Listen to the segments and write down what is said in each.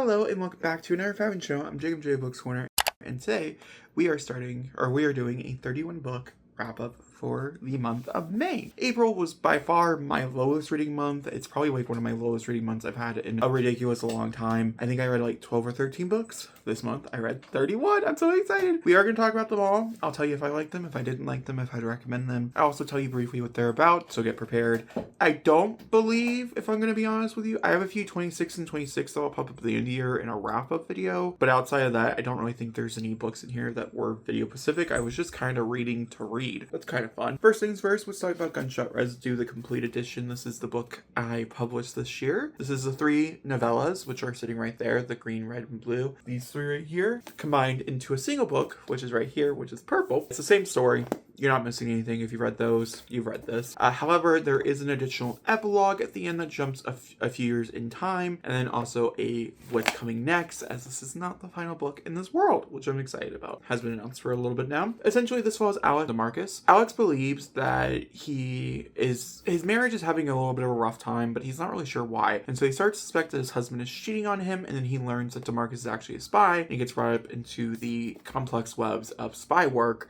Hello and welcome back to another Fabin show. I'm Jacob J. Books Corner, and today we are doing a 31 book wrap up for the month of May. April was by far my lowest reading month. It's probably like one of my lowest reading months I've had in a ridiculous long time. I think I read like 12 or 13 books this month. I read 31. I'm so excited. We are going to talk about them all. I'll tell you if I like them, if I didn't like them, if I'd recommend them. I'll also tell you briefly what they're about, so get prepared. I don't believe, if I'm going to be honest with you, I have a few 26 and 26 that will pop up at the end of the year in a wrap-up video, but outside of that, I don't really think there's any books in here that were video specific. I was just kind of reading to read. That's kind of fun. First things first, let's talk about Gunshot Residue, the complete edition. This is the book I published this year. This is the 3 novellas, which are sitting right there, the green, red, and blue. These 3 right here, combined into a single book, which is right here, which is purple. It's the same story. You're not missing anything. If you've read those, you've read this. However, there is an additional epilogue at the end that jumps a few years in time, and then also a what's coming next, as this is not the final book in this world, which I'm excited about. Has been announced for a little bit now. Essentially, this follows Alex DeMarcus. Alex believes that his marriage is having a little bit of a rough time, but he's not really sure why. And so he starts to suspect that his husband is cheating on him, and then he learns that DeMarcus is actually a spy, and he gets brought up into the complex webs of spy work.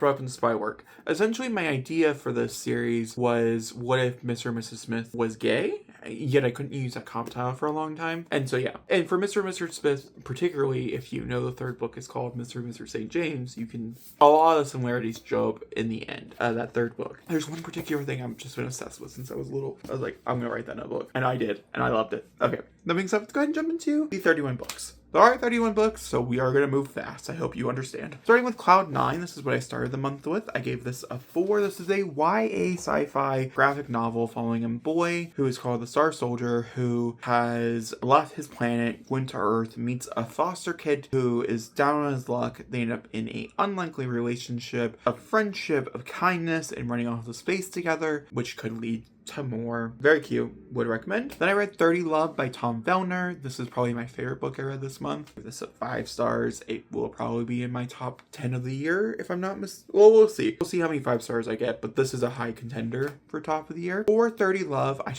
Essentially, my idea for this series was, what if Mr. and Mrs. Smith was gay? Yet I couldn't use that comp title for a long time. And so, yeah. And for Mr. and Mr. Smith, particularly if you know the third book is called Mr. and Mr. St. James, you can, a lot of the similarities show up in the end of that third book. There's one particular thing I've just been obsessed with since I was little. I was like, I'm going to write that in a book. And I did. And I loved it. Okay. That being said, let's go ahead and jump into the 31 books. There are 31 books, so we are going to move fast. I hope you understand. Starting with Cloud 9, this is what I started the month with. I gave this a 4. This is a YA sci-fi graphic novel following a boy who is called the Star Soldier, who has left his planet, went to Earth, meets a foster kid who is down on his luck. They end up in an unlikely relationship of friendship, of kindness, and running off to space together, which could lead to more. Very cute. Would recommend. Then I read 30 Love by Tom Vellner. This is probably my favorite book I read this month. I give this at 5 stars. It will probably be in my top 10 of the year if I'm not well, we'll see. We'll see how many 5 stars I get, but this is a high contender for top of the year. For 30 Love, I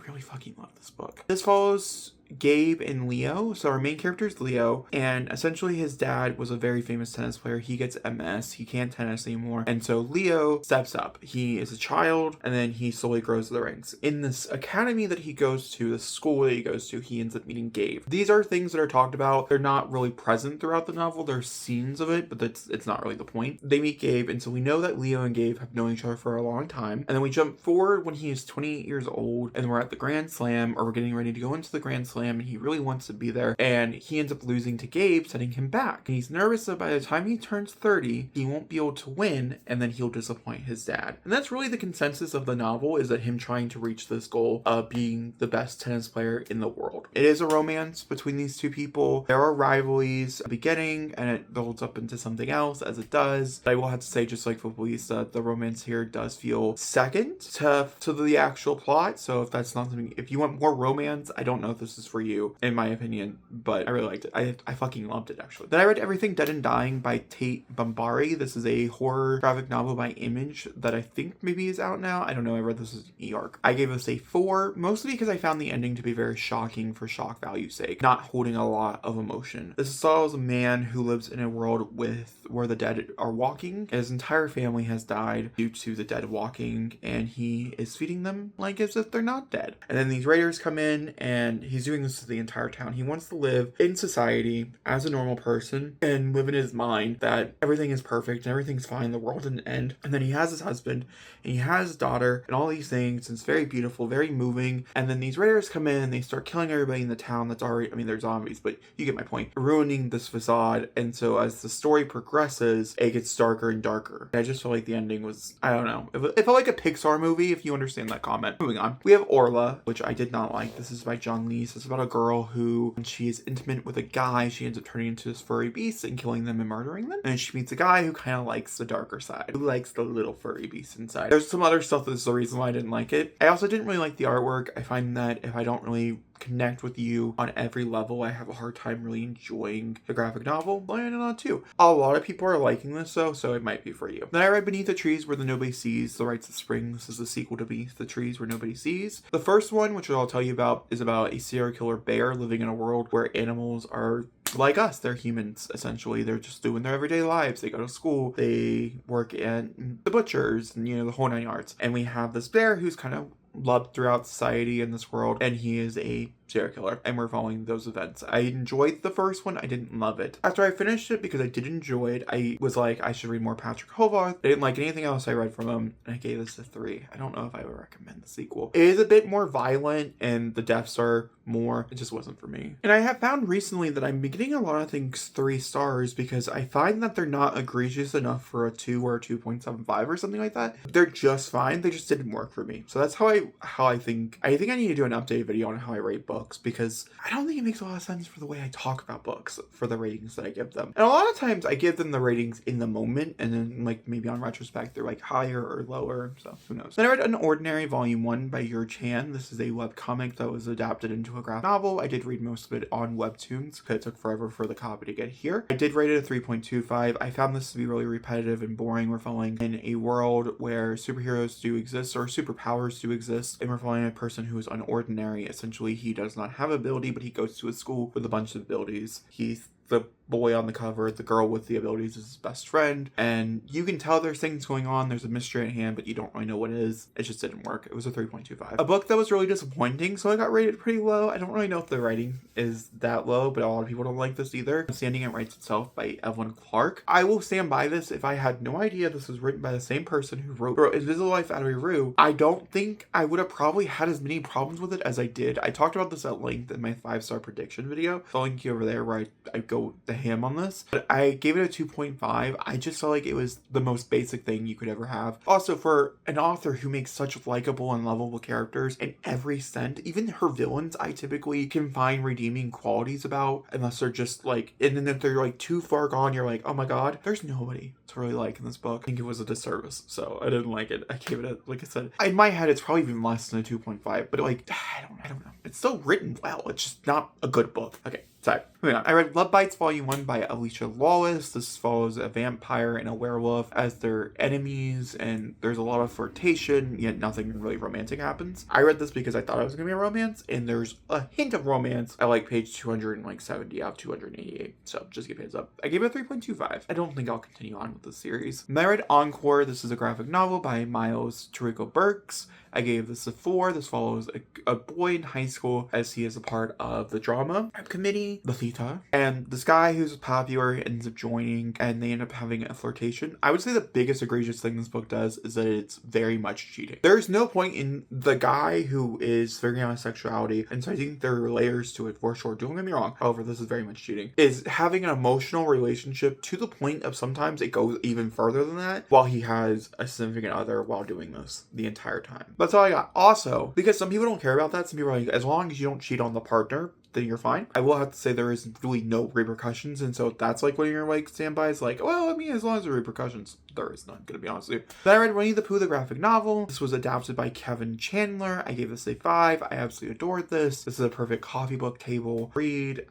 really fucking love this book. This follows Gabe and Leo. So our main character is Leo, and essentially his dad was a very famous tennis player. He gets MS. He can't tennis anymore. And so Leo steps up. He is a child, and then he slowly grows the ranks. In this academy that he goes to, the school that he goes to, he ends up meeting Gabe. These are things that are talked about. They're not really present throughout the novel. There's scenes of it, but it's not really the point. They meet Gabe, and so we know that Leo and Gabe have known each other for a long time. And then we jump forward when he is 28 years old, and we're at the Grand Slam, or we're getting ready to go into the Grand Slam, and he really wants to be there, and he ends up losing to Gabe, setting him back. And he's nervous that by the time he turns 30, he won't be able to win, and then he'll disappoint his dad. And that's really the consensus of the novel, is that him trying to reach this goal of being the best tennis player in the world. It is a romance between these two people. There are rivalries at the beginning, and it builds up into something else, as it does. But I will have to say, just like for Lisa, the romance here does feel second to the actual plot. So if that's not something, if you want more romance, I don't know if this is for you, in my opinion, but I really liked it. I fucking loved it, actually. Then I read Everything Dead and Dying by Tate Bambari. This is a horror graphic novel by Image that I think maybe is out now. I don't know. I read this as an e-arc. I gave this a 4, mostly because I found the ending to be very shocking for shock value's sake, not holding a lot of emotion. This follows a man who lives in a world where the dead are walking. His entire family has died due to the dead walking, and he is feeding them like as if they're not dead. And then these raiders come in, and he's doing this to the entire town. He wants to live in society as a normal person and live in his mind that everything is perfect and everything's fine, the world didn't end. And then he has his husband and he has his daughter and all these things, and it's very beautiful, very moving. And then these raiders come in and they start killing everybody in the town that's already, I mean, they're zombies, but you get my point, ruining this facade. And so as the story progresses, it gets darker and darker. I just feel like the ending was, I don't know, it felt like a Pixar movie, if you understand that comment. Moving on, we have Orla, which I did not like. This is by John Lees. It's about a girl who, when she is intimate with a guy, she ends up turning into this furry beast and killing them and murdering them. And she meets a guy who kind of likes the darker side, who likes the little furry beast inside. There's some other stuff that's the reason why I didn't like it. I also didn't really like the artwork. I find that if I don't really connect with you on every level. I have a hard time really enjoying the graphic novel, but I not too. A lot of people are liking this though, so it might be for you. Then I read Beneath the Trees Where the Nobody Sees, The Rites of Spring. This is the sequel to Beneath the Trees Where Nobody Sees. The first one, which I'll tell you about, is about a serial killer bear living in a world where animals are like us. They're humans, essentially. They're just doing their everyday lives. They go to school, they work at the butchers, and the whole 9 yards. And we have this bear who's kind of loved throughout society in this world, and he is a serial killer, and we're following those events. I enjoyed the first one. I didn't love it. After I finished it, because I did enjoy it, I was like, I should read more Patrick Hovarth. I didn't like anything else I read from him, and I gave this a 3. I don't know if I would recommend the sequel. It is a bit more violent, and the deaths are more. It just wasn't for me. And I have found recently that I'm getting a lot of things 3 stars because I find that they're not egregious enough for a 2 or a 2.75 or something like that. They're just fine. They just didn't work for me. So that's how I think I need to do an updated video on how I rate books, because I don't think it makes a lot of sense for the way I talk about books for the ratings that I give them. And a lot of times I give them the ratings in the moment, and then like maybe on retrospect they're like higher or lower, so who knows. Then I read Unordinary Volume 1 by Yer Chan. This is a webcomic that was adapted into a graphic novel. I did read most of it on Webtoons because it took forever for the copy to get here. I did rate it a 3.25. I found this to be really repetitive and boring. We're following in a world where superheroes do exist, or superpowers do exist, and we're following a person who is unordinary. Essentially, he does not have ability, but he goes to a school with a bunch of abilities. He's the boy on the cover, the girl with the abilities is his best friend, and you can tell there's things going on, there's a mystery at hand, but you don't really know what it is. It just didn't work. It was a 3.25. A book that was really disappointing, so I got rated pretty low. I don't really know if the writing is that low, but a lot of people don't like this either. Standing It Writes Itself by Evelyn Clark. I will stand by this. If I had no idea this was written by the same person who wrote Invisible Life Out of Rue, I don't think I would have probably had as many problems with it as I did. I talked about this at length in my 5-star prediction video. I'll link you over there where I go the ham on this, but I gave it a 2.5. I just felt like it was the most basic thing you could ever have. Also, for an author who makes such likable and lovable characters in every sense, even her villains I typically can find redeeming qualities about, unless they're just like, and then if they're like too far gone, you're like, oh my god, there's nobody to really like in this book. I think it was a disservice, so I didn't like it. I gave it a, like I said, in my head it's probably even less than a 2.5, but like, I don't know. It's still written well. It's just not a good book. Okay. Sorry. Moving on. I read Love Bites Volume 1 by Alicia Lawless. This follows a vampire and a werewolf as their enemies, and there's a lot of flirtation, yet nothing really romantic happens. I read this because I thought it was going to be a romance, and there's a hint of romance at like page 270 out of 288. So just give a heads up. I gave it a 3.25. I don't think I'll continue on with this series. And I read Encore. This is a graphic novel by Miles Tirico Burks. I gave this a 4. This follows a boy in high school as he is a part of the drama committee, the Theta. And this guy who's popular ends up joining, and they end up having a flirtation. I would say the biggest egregious thing this book does is that it's very much cheating. There's no point in the guy who is figuring out his sexuality, and so I think there are layers to it for sure. Don't get me wrong. However, this is very much cheating. Is having an emotional relationship to the point of sometimes it goes even further than that while he has a significant other while doing this the entire time. That's all I got. Also, because some people don't care about that, some people are like, as long as you don't cheat on the partner, then you're fine. I will have to say there is really no repercussions, and so that's like when you're like standby is like, well, I mean, as long as there are repercussions, there is none, gonna be honest with you. Then I read Winnie the Pooh, the graphic novel. This was adapted by Kevin Chandler. I gave this a 5. I absolutely adored this. This is a perfect coffee book table read.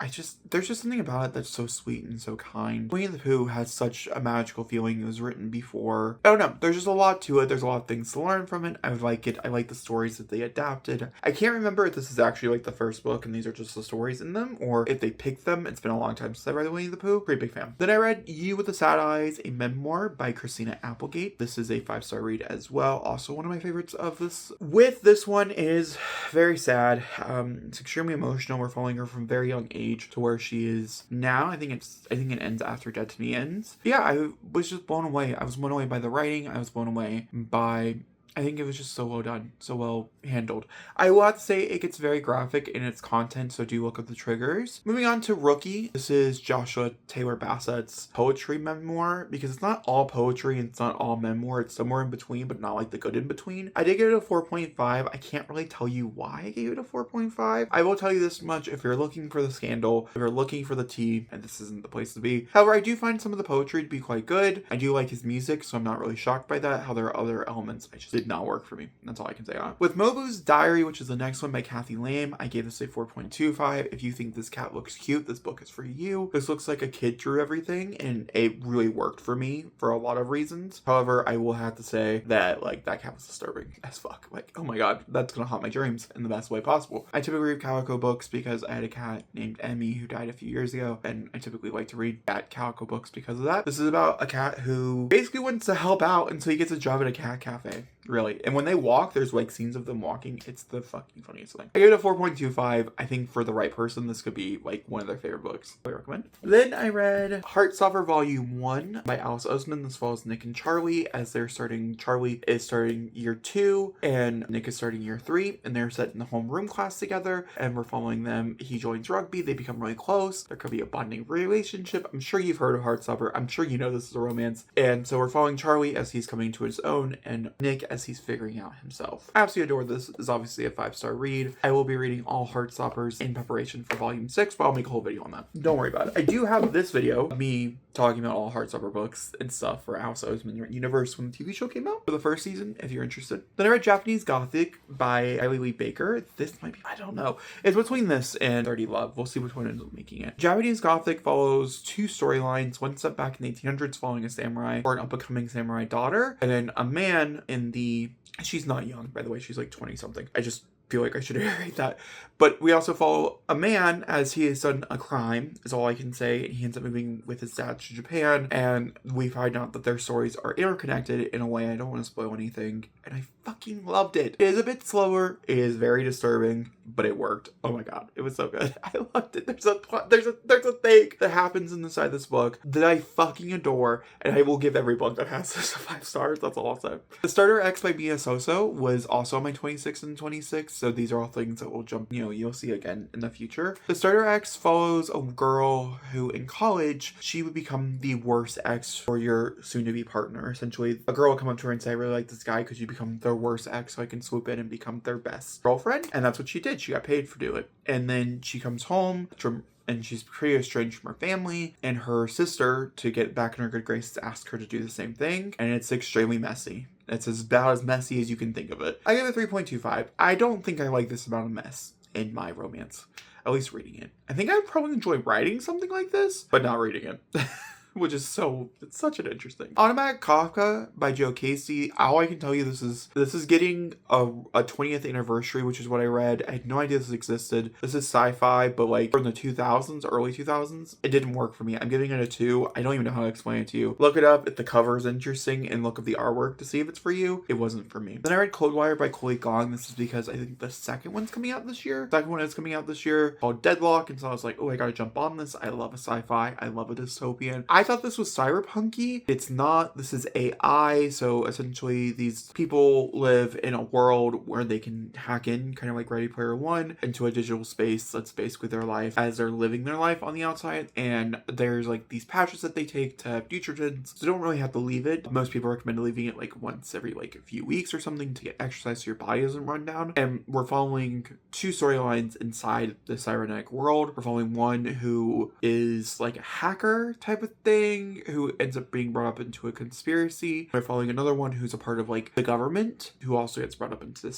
There's just something about it that's so sweet and so kind. Winnie the Pooh has such a magical feeling. It was written before. I don't know. There's just a lot to it. There's a lot of things to learn from it. I like it. I like the stories that they adapted. I can't remember if this is actually like the first book and these are just the stories in them, or if they picked them. It's been a long time since I read Winnie the Pooh. Pretty big fan. Then I read You with the Sad Eyes, a memoir by Christina Applegate. This is a 5-star read as well. Also one of my favorites of this. With this one is very sad. It's extremely emotional. We're following her from a very young age to where she is now. I think it ends after Dead to Me ends. Yeah, I was just blown away. I was blown away by the writing. I was blown away by, I think it was just so well done, so well handled. I will have to say it gets very graphic in its content, so do look at the triggers. Moving on to Rookie. This is Joshua Taylor Bassett's poetry memoir, because it's not all poetry and it's not all memoir. It's somewhere in between, but not like the good in between. I did give it a 4.5. I can't really tell you why I gave it a 4.5. I will tell you this much. If you're looking for the scandal, if you're looking for the tea, and this isn't the place to be. However, I do find some of the poetry to be quite good. I do like his music, so I'm not really shocked by that. How there are other elements I just did not work for me. That's all I can say on it. With Mobu's Diary, which is the next one by Kathy Lamb, I gave this a 4.25. If you think this cat looks cute, this book is for you. This looks like a kid drew everything, and it really worked for me for a lot of reasons. However, I will have to say that, like, that cat was disturbing as fuck. Like, oh my god, that's gonna haunt my dreams in the best way possible. I typically read calico books because I had a cat named Emmy who died a few years ago, and I typically like to read cat calico books because of that. This is about a cat who basically wants to help out until he gets a job at a cat cafe. Really. And when they walk, there's like scenes of them walking. It's the fucking funniest thing. I gave it a 4.25. I think for the right person, this could be like one of their favorite books. I recommend. Then I read Heartstopper Volume 1 by Alice Oseman. This follows Nick and Charlie as they're starting. Charlie is starting year 2 and Nick is starting year 3, and they're set in the homeroom class together, and we're following them. He joins rugby. They become really close. There could be a bonding relationship. I'm sure you've heard of Heartstopper. I'm sure you know this is a romance. And so we're following Charlie as he's coming to his own, and Nick as he's figuring out himself. I absolutely adore this. Is obviously a 5-star read. I will be reading all Heartstoppers in preparation for volume 6, but I'll make a whole video on that. Don't worry about it. I do have this video of me talking about all Heartstopper books and stuff for Alice Oseman Universe when the TV show came out for the first season, if you're interested. Then I read Japanese Gothic by Kylie Lee Baker. This might be, I don't know. It's between this and 30 Love. We'll see which one ends up making it. Japanese Gothic follows 2 storylines. One set back in the 1800s following a samurai or an up-and-coming samurai daughter, and then a man in the... She's not young, by the way. She's like 20 something. I just feel like I should reiterate that. But we also follow a man as he has done a crime, is all I can say. He ends up moving with his dad to Japan, and we find out that their stories are interconnected in a way. I don't want to spoil anything, and I fucking loved it. It is a bit slower. It is very disturbing, but it worked. Oh my god, it was so good. I loved it. There's a thing that happens inside this book that I fucking adore, and I will give every book that has this 5 stars. That's all I'll say. The Starter X by Mia Soso was also on my 26 and 26, so these are all things that will jump, you'll see again in the future. The Starter X follows a girl who in college, she would become the worst ex for your soon-to-be partner. Essentially, a girl will come up to her and say, I really like this guy, could you become their worst ex so I can swoop in and become their best girlfriend? And that's what she did. She got paid for doing it. And then she comes home and she's pretty estranged from her family, and her sister, to get back in her good graces, asked her to do the same thing, and it's extremely messy. It's about as messy as you can think of it. I give it 3.25. I don't think I like this amount of mess in my romance, at least reading it. I think I would probably enjoy writing something like this, but not reading it. Which is it's such an interesting. Automatic Kafka by Joe Casey. All I can tell you, this is getting a 20th anniversary, which is what I read. I had no idea this existed. This is sci-fi, but like from the 2000s, early 2000s. It didn't work for me. I'm giving it a 2. I don't even know how to explain it to you. Look it up if the cover is interesting, and look at the artwork to see if it's for you. It wasn't for me. Then I read Codewire by Chloe Gong. This is because I think the second one's coming out this year. The second one is coming out this year called Deadlock, and so I was like, oh, I gotta jump on this. I love a sci-fi. I love a dystopian. I thought this was cyberpunky. It's not. This is AI, so essentially these people live in a world where they can hack in, kind of like Ready Player One, into a digital space that's basically their life as they're living their life on the outside, and there's like these patches that they take to have nutrients, so they don't really have to leave it. Most people recommend leaving it like once every like a few weeks or something to get exercise so your body doesn't run down. And we're following 2 storylines inside the cybernetic world. We're following one who is like a hacker type of thing, who ends up being brought up into a conspiracy. We're following another one who's a part of like the government, who also gets brought up into the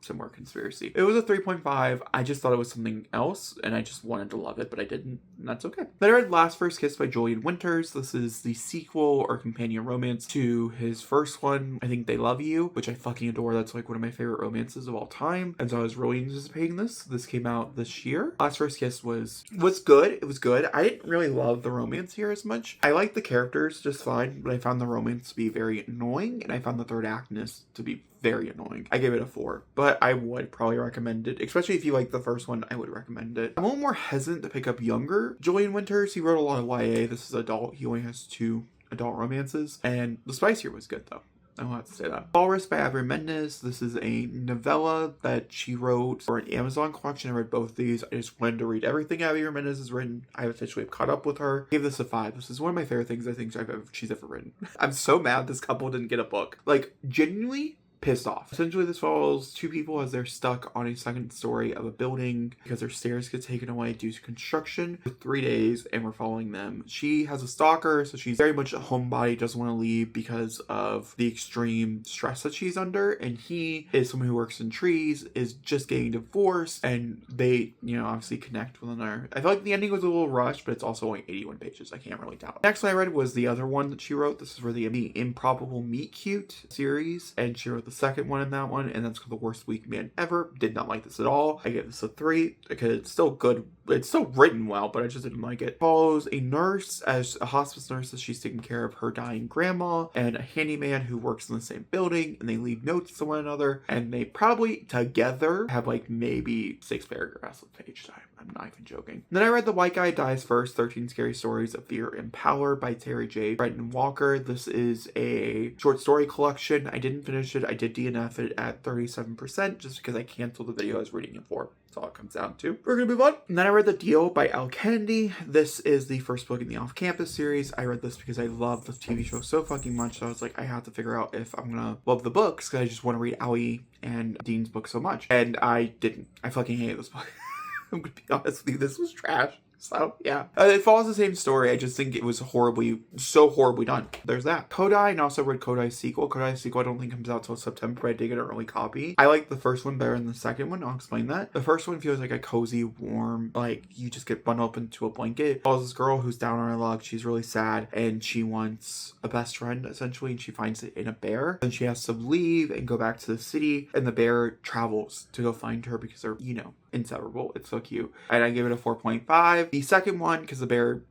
similar conspiracy. It was a 3.5. I just thought it was something else, and I just wanted to love it, but I didn't, and that's okay. Then I read Last First Kiss by Julian Winters. This is the sequel or companion romance to his first one, I Think They Love You, which I fucking adore. That's like one of my favorite romances of all time, and so I was really anticipating this. This came out this year. Last First Kiss was good. It was good. I didn't really love the romance here as much. I liked the characters just fine, but I found the romance to be very annoying, and I found the third actness to be very annoying. I gave it a 4, but I would probably recommend it, especially if you like the first one. I would recommend it. I'm a little more hesitant to pick up younger Julian Winters. He wrote a lot of YA. This is adult. He only has 2 adult romances, and the spice here was good though. I will have to say that. Walrus by Abby Mendez. This is a novella that she wrote for an Amazon collection. I read both these. I just wanted to read everything Abby Mendez has written. I officially caught up with her. I gave this a 5. This is one of my favorite things I think she's ever written. I'm so mad this couple didn't get a book. Like, genuinely, pissed off. Essentially, this follows two people as they're stuck on a second story of a building because their stairs get taken away due to construction for 3 days, and we're following them. She has a stalker, so she's very much a homebody, doesn't want to leave because of the extreme stress that she's under, and he is someone who works in trees, is just getting divorced, and they, obviously connect with one another. I feel like the ending was a little rushed, but it's also only 81 pages. I can't really tell. Next one I read was the other one that she wrote. This is for the Improbable Meet Cute series, and she wrote the second one in that one, and that's called The Worst Week Man Ever. Did not like this at all. I gave this a 3 because it's still good. It's still written well, but I just didn't like it. Follows a nurse, as a hospice nurse, as she's taking care of her dying grandma, and a handyman who works in the same building, and they leave notes to one another, and they probably together have like maybe 6 paragraphs of page time. I'm not even joking. Then I read The White Guy Dies First, 13 Scary Stories of Fear and Power by Terry J. Brenton Walker. This is a short story collection. I didn't finish it. I did DNF it at 37% just because I canceled the video I was reading it for. That's all it comes down to. We're gonna move on. And then I read The Deal by Al Kennedy. This is the first book in the Off Campus series. I read this because I love the TV show so fucking much. So I was like, I have to figure out if I'm gonna love the books because I just want to read Allie and Dean's book so much. And I didn't. I fucking hated this book. I'm gonna be honest with you, this was trash. So, yeah. It follows the same story. I just think it was so horribly done. There's that. Kodai, and also read Kodai's sequel. Kodai's sequel I don't think comes out till September, but I did get an early copy. I like the first one better than the second one. I'll explain that. The first one feels like a cozy, warm, like you just get bundled up into a blanket. It follows this girl who's down on her luck. She's really sad, and she wants a best friend, essentially, and she finds it in a bear. Then she has to leave and go back to the city, and the bear travels to go find her because they're, inseparable. It's so cute. And I gave it a 4.5. The second one, because the bear,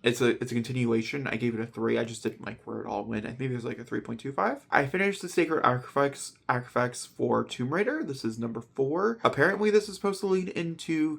it's a continuation. I gave it a 3. I just didn't like where it all went. I think it was like a 3.25. I finished The Sacred Artifacts for Tomb Raider. This is number 4. Apparently this is supposed to lead into,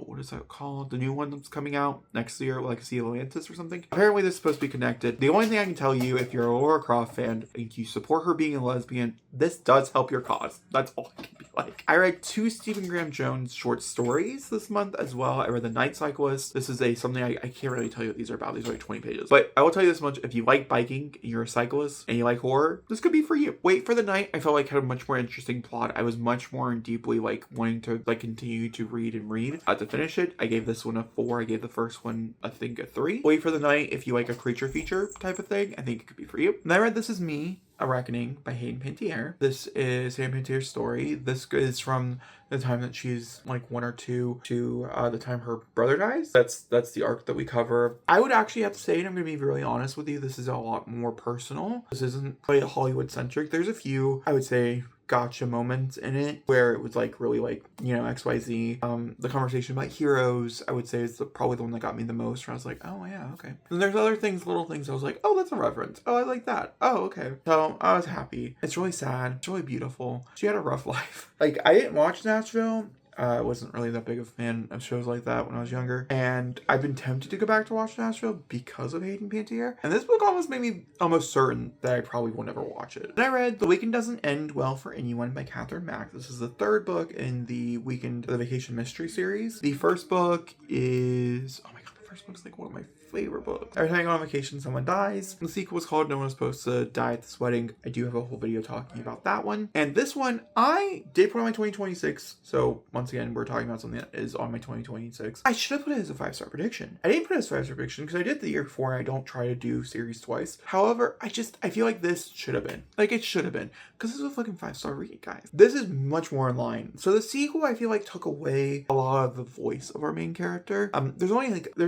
what is that called? The new one that's coming out next year, Legacy of Atlantis or something. Apparently this is supposed to be connected. The only thing I can tell you, if you're a Laura Croft fan and you support her being a lesbian, this does help your cause. That's all I can be like. I read 2 Stephen Graham Jones short stories this month as well. I read The Night Cyclist. This is something I can't really tell you what these are about. These are like 20 pages. But I will tell you this much. If you like biking, you're a cyclist, and you like horror, this could be for you. Wait for the Night, I felt like had a much more interesting plot. I was much more deeply wanting to continue to read and read. To finish it, I gave this one a 4. I gave the first one, I think, a 3. Wait for the Night, if you like a creature feature type of thing, I think it could be for you. And I read This Is Me, A Reckoning by Hayden Panettiere. This is Hayden Panеттiere's story. This is from the time that she's like 1 or 2 to the time her brother dies. That's the arc that we cover. I would actually have to say, and I'm going to be really honest with you, this is a lot more personal. This isn't quite Hollywood centric. There's a few, I would say, gotcha moments in it where it was like really like, XYZ. The conversation about heroes, I would say, is probably the one that got me the most, where I was like, oh yeah, okay. And there's other things, little things I was like, oh, that's a reference. Oh, I like that. Oh, okay. So I was happy. It's really sad. It's really beautiful. She had a rough life. Like, I didn't watch Nashville. I wasn't really that big of a fan of shows like that when I was younger. And I've been tempted to go back to watch Nashville because of Hayden Panettiere. And this book almost made me almost certain that I probably will never watch it. And I read The Weekend Doesn't End Well for Anyone by Catherine Mack. This is the 3rd book in the Vacation Mystery series. The first book is, oh my god, the first book is like one of my favorite books. Every time I go on vacation, someone dies. The sequel is called No One Was Supposed to Die at This Wedding. I do have a whole video talking about that one. And this one, I did put on my 2026. So once again, we're talking about something that is on my 2026. I should have put it as a 5-star prediction. I didn't put it as a 5-star prediction because I did the year before and I don't try to do series twice. However, I feel like this should have been. Like, it should have been. Because this is a fucking 5-star read, guys. This is much more in line. So the sequel, I feel like, took away a lot of the voice of our main character. There's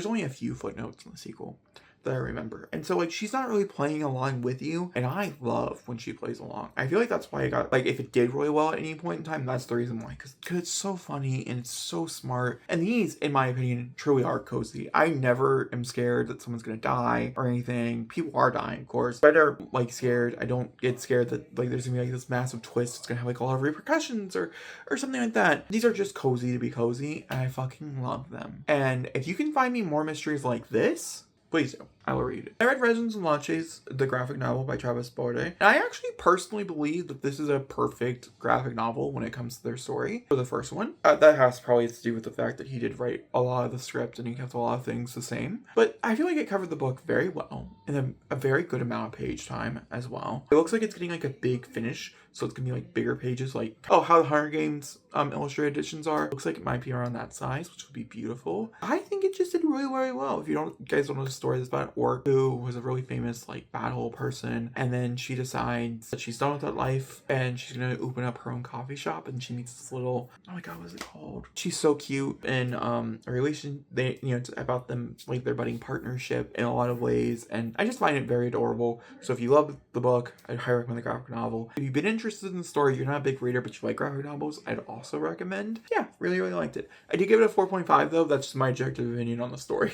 only a few footnotes in the sequel that I remember. And so, like, she's not really playing along with you, and I love when she plays along. I feel like that's why I got, like, if it did really well at any point in time, that's the reason why, because it's so funny and it's so smart. And these, in my opinion, truly are cozy. I never am scared that someone's gonna die or anything. People are dying, of course, but I'm, like, scared. I don't get scared that, like, there's gonna be, like, this massive twist. It's gonna have, like, a lot of repercussions or something like that. These are just cozy to be cozy, and I fucking love them. And if you can find me more mysteries like this, please do. I will read it. I read Resins and Launches, the graphic novel by Travis Borde. And I actually personally believe that this is a perfect graphic novel when it comes to their story for the first one. That has probably to do with the fact that he did write a lot of the script and he kept a lot of things the same. But I feel like it covered the book very well in a very good amount of page time as well. It looks like it's getting like a big finish, so it's gonna be like bigger pages, like how the Hunger Games illustrated editions are. Looks like it might be around that size, which would be beautiful. I think it just did really, really well. If you guys don't know the story, it's about an orc who was a really famous like battle person, and then she decides that she's done with that life and she's gonna open up her own coffee shop, and she meets this little, oh my god, what is it called? She's so cute, and a relation, it's about them, like their budding partnership in a lot of ways, and I just find it very adorable. So if you love the book, I'd highly recommend the graphic novel. If you've been interested in the story, you're not a big reader, but you like graphic novels, I'd also recommend. Yeah, really, really liked it. I did give it a 4.5 though. That's just my objective opinion on the story.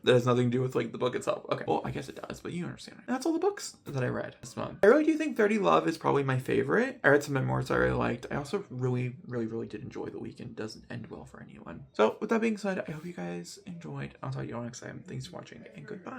That has nothing to do with like the book itself. Okay, well, I guess it does, but you understand. And that's all the books that I read this month. I really do think 30 Love is probably my favorite. I read some memoirs I really liked. I also really, really, really did enjoy The Weekend. Doesn't end well for anyone. So with that being said, I hope you guys enjoyed. I'll talk to you all next time. Thanks for watching and goodbye.